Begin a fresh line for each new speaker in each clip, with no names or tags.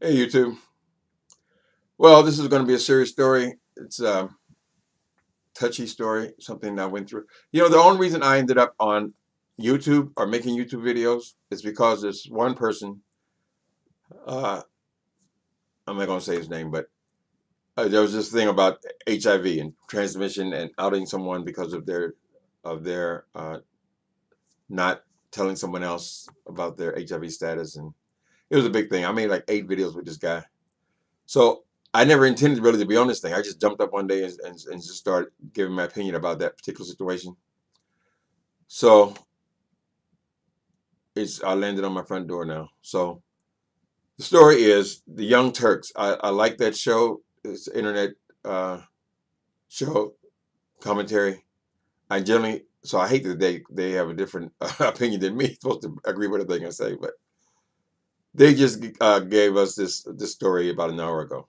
Hey, YouTube. Well, this is going to be a serious story. It's a touchy story, something I went through. The only reason I ended up on YouTube or making YouTube videos is because there's one person, uh, I'm not going to say his name, but there was this thing about HIV and transmission and outing someone because of their not telling someone else about their HIV status. And it was a big thing. I made like 8 videos with this guy. So I never intended really to be on this thing. I just jumped up one day and just started giving my opinion about that particular situation. So I landed on my front door now. So the story is the Young Turks. I like that show. It's an internet uh, show commentary. So I hate that they have a different opinion than me. Supposed to agree with everything I say, but they just gave us this story about an hour ago.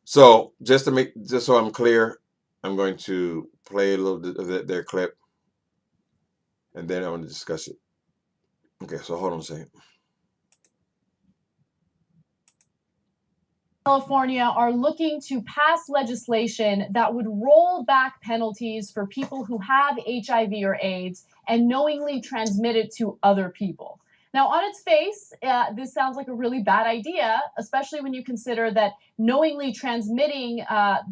So just so I'm clear, I'm going to play a little bit of their clip, and then I want to discuss it. Okay, so hold on a second.
California are looking to pass legislation that would roll back penalties for people who have HIV or AIDS and knowingly transmit it to other people. Now, on its face, this sounds like a really bad idea, especially when you consider that knowingly transmitting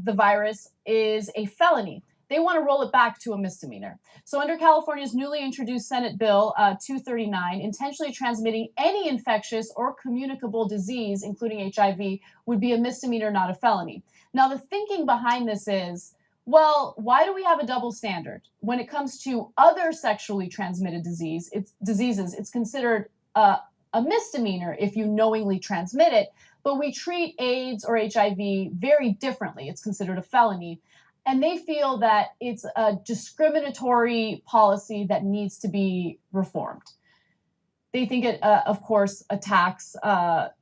the virus is a felony. They want to roll it back to a misdemeanor. So, under California's newly introduced Senate Bill 239, intentionally transmitting any infectious or communicable disease, including HIV, would be a misdemeanor, not a felony. Now, the thinking behind this is, well, why do we have a double standard? When it comes to other sexually transmitted diseases, it's considered a misdemeanor if you knowingly transmit it, but we treat AIDS or HIV very differently. It's considered a felony. And they feel that it's a discriminatory policy that needs to be reformed. They think it, of course, attacks the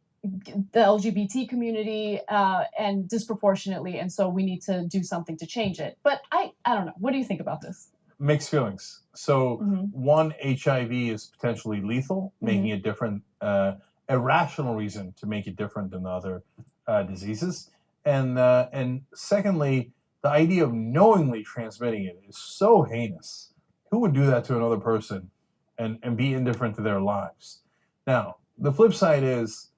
LGBT community and disproportionately, and so we need to do something to change it. But I don't know. What do you think about this?
Mixed feelings. So one, HIV is potentially lethal, making it different, a rational reason to make it different than the other diseases. And secondly, the idea of knowingly transmitting it is so heinous. Who would do that to another person and be indifferent to their lives? Now, the flip side is,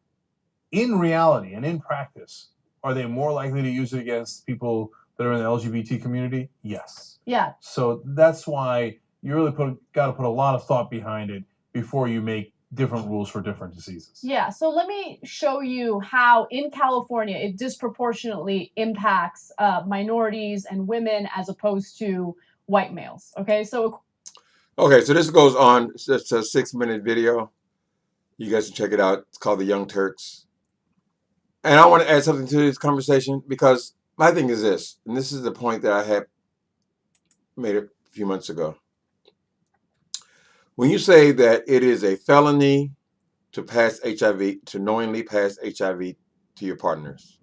in reality and in practice, are they more likely to use it against people that are in the LGBT community? Yes.
Yeah.
So that's why you really got to put a lot of thought behind it before you make different rules for different diseases.
Yeah. So let me show you how in California it disproportionately impacts minorities and women as opposed to white males. Okay.
So this goes on. It's just a 6-minute video. You guys can check it out. It's called The Young Turks. And I want to add something to this conversation because my thing is this, and this is the point that I had made a few months ago. When you say that it is a felony to pass HIV, to knowingly pass HIV to your partners,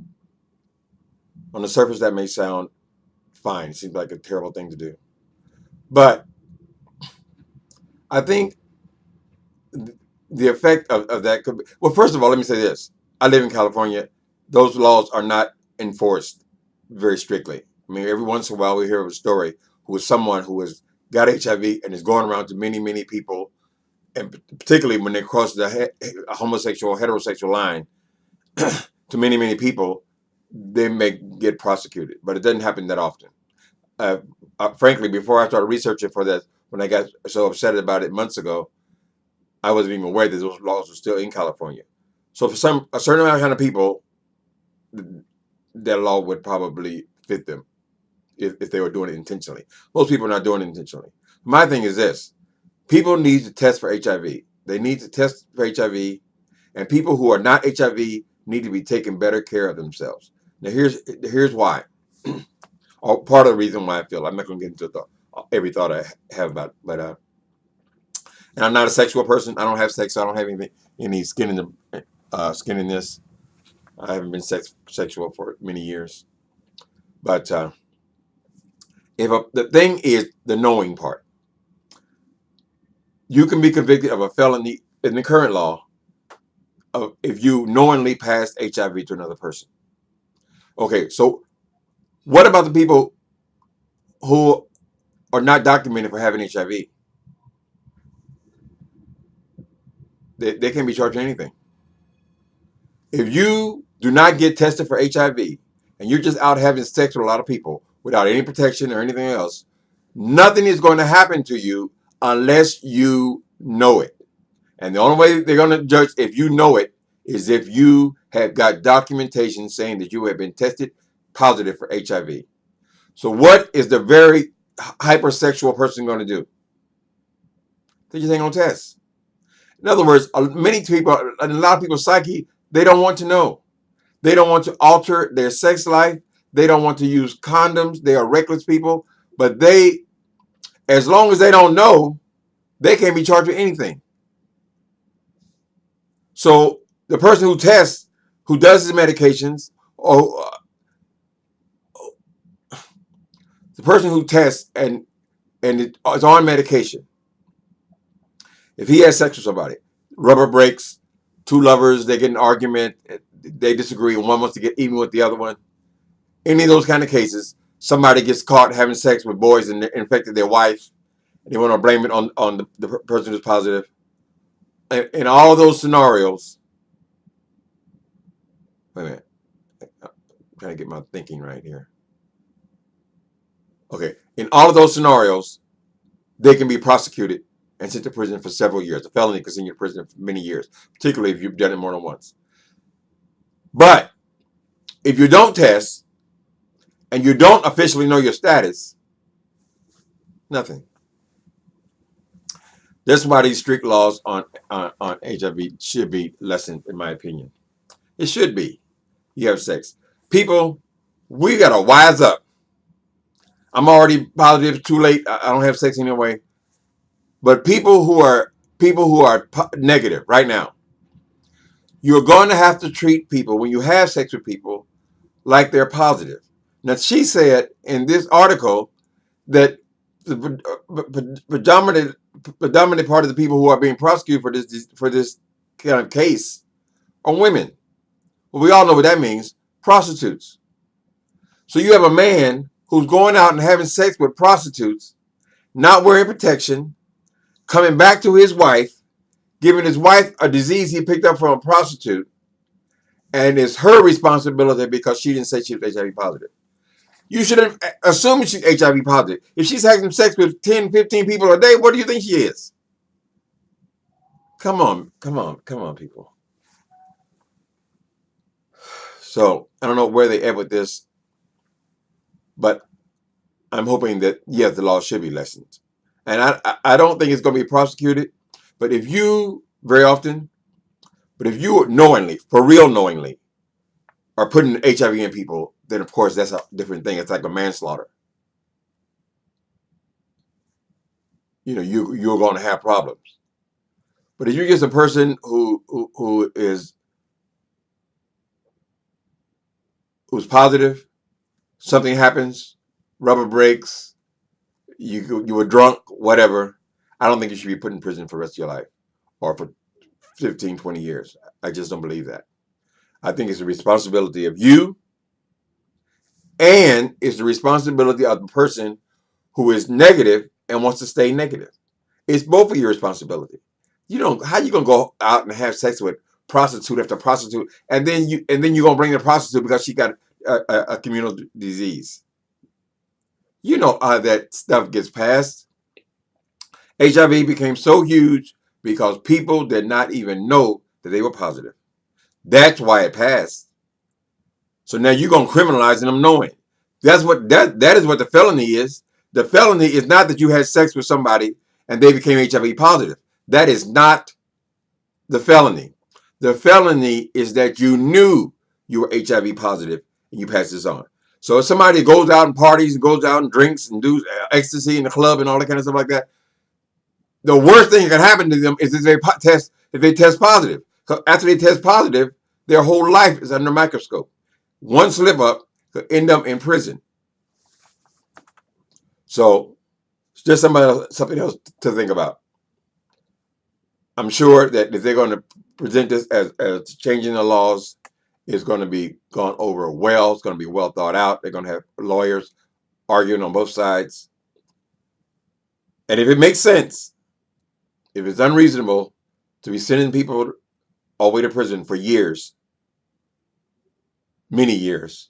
on the surface that may sound fine. It seems like a terrible thing to do. But I think the effect of that could be, well, first of all, let me say this. I live in California. Those laws are not enforced very strictly. I mean, every once in a while we hear of a story who is someone who has got HIV and is going around to many, many people, and particularly when they cross the homosexual, heterosexual line to many, many people, they may get prosecuted. But it doesn't happen that often. Frankly, before I started researching for that, when I got so upset about it months ago, I wasn't even aware that those laws were still in California. So for a certain amount of people, that law would probably fit them if they were doing it intentionally. Most people are not doing it intentionally. My thing is this: people need to test for HIV. They need to test for HIV, and people who are not HIV need to be taking better care of themselves. Now, here's why. Or part of the reason why I feel I'm not going to get into every thought I have about it, but and I'm not a sexual person. I don't have sex. So I don't have any skin in skin in this. I haven't been sexual for many years. But the thing is the knowing part. You can be convicted of a felony in the current law if you knowingly passed HIV to another person. Okay, so what about the people who are not documented for having HIV? They can't be charged anything. If you do not get tested for HIV and you're just out having sex with a lot of people without any protection or anything else, nothing is going to happen to you unless you know it. And the only way they're going to judge if you know it is if you have got documentation saying that you have been tested positive for HIV. So what is the very hypersexual person going to do? They just ain't going to test. In other words, many people, a lot of people's psyche, they don't want to know. They don't want to alter their sex life. They don't want to use condoms. They are reckless people. But they, as long as they don't know, they can't be charged with anything. So the person who tests, who does his medications, or the person who tests and is on medication, if he has sex with somebody, rubber breaks, two lovers, they get in an argument, they disagree, one wants to get even with the other one. Any of those kind of cases, somebody gets caught having sex with boys and infected their wife, and they want to blame it on the person who's positive. In all those scenarios, wait a minute, I'm trying to get my thinking right here. Okay, in all of those scenarios, they can be prosecuted and sent to prison for several years. A felony can send you to prison for many years, particularly if you've done it more than once. But if you don't test and you don't officially know your status, nothing. That's why these strict laws on HIV should be lessened, in my opinion. It should be. You have sex. People, we got to wise up. I'm already positive, too late. I don't have sex anyway. But people who are negative right now, you're going to have to treat people when you have sex with people like they're positive. Now, she said in this article that the predominant part of the people who are being prosecuted for this kind of case are women. Well, we all know what that means, prostitutes. So you have a man who's going out and having sex with prostitutes, not wearing protection, coming back to his wife, giving his wife a disease he picked up from a prostitute, and it's her responsibility because she didn't say she was HIV positive. You should have assumed she's HIV positive. If she's having sex with 10, 15 people a day, what do you think she is? Come on, people. So I don't know where they at with this, but I'm hoping that, yes, the law should be lessened. And I don't think it's going to be prosecuted, but if you, very often, but if you knowingly, for real knowingly, are putting HIV in people, then of course that's a different thing. It's like a manslaughter. You know, you're going to have problems. But if you're just a person who's positive, something happens, rubber breaks, you were drunk, whatever, I don't think you should be put in prison for the rest of your life or for 15, 20 years. I just don't believe that. I think it's the responsibility of you, and it's the responsibility of the person who is negative and wants to stay negative. It's both of your responsibility. You know, how you gonna go out and have sex with prostitute after prostitute, and then you're gonna bring the prostitute because she got a communal disease. You know how that stuff gets passed. HIV became so huge because people did not even know that they were positive. That's why it passed. So now you're gonna criminalize them knowing. That's what that is what the felony is. The felony is not that you had sex with somebody and they became HIV positive. That is not the felony. The felony is that you knew you were HIV positive and you passed this on. So if somebody goes out and parties and goes out and drinks and do ecstasy in the club and all that kind of stuff like that, the worst thing that can happen to them is if they test positive. Because after they test positive, their whole life is under a microscope. One slip up could end up in prison. So it's just something else to think about. I'm sure that if they're going to present this as changing the laws, it's going to be gone over well. It's going to be well thought out. They're going to have lawyers arguing on both sides. And if it makes sense, if it's unreasonable to be sending people all the way to prison for years, many years,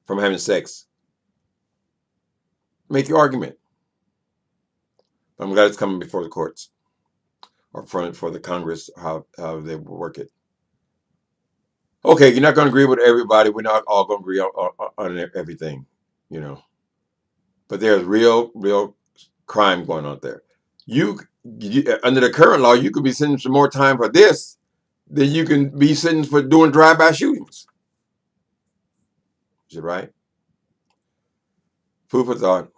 from having sex, make your argument. I'm glad it's coming before the courts or for the Congress, how they work it. Okay, you're not going to agree with everybody. We're not all going to agree on everything, you know. But there's real crime going on there. You under the current law, you could be sentenced for more time for this than you can be sentenced for doing drive-by shootings. Is it right? Food for thought.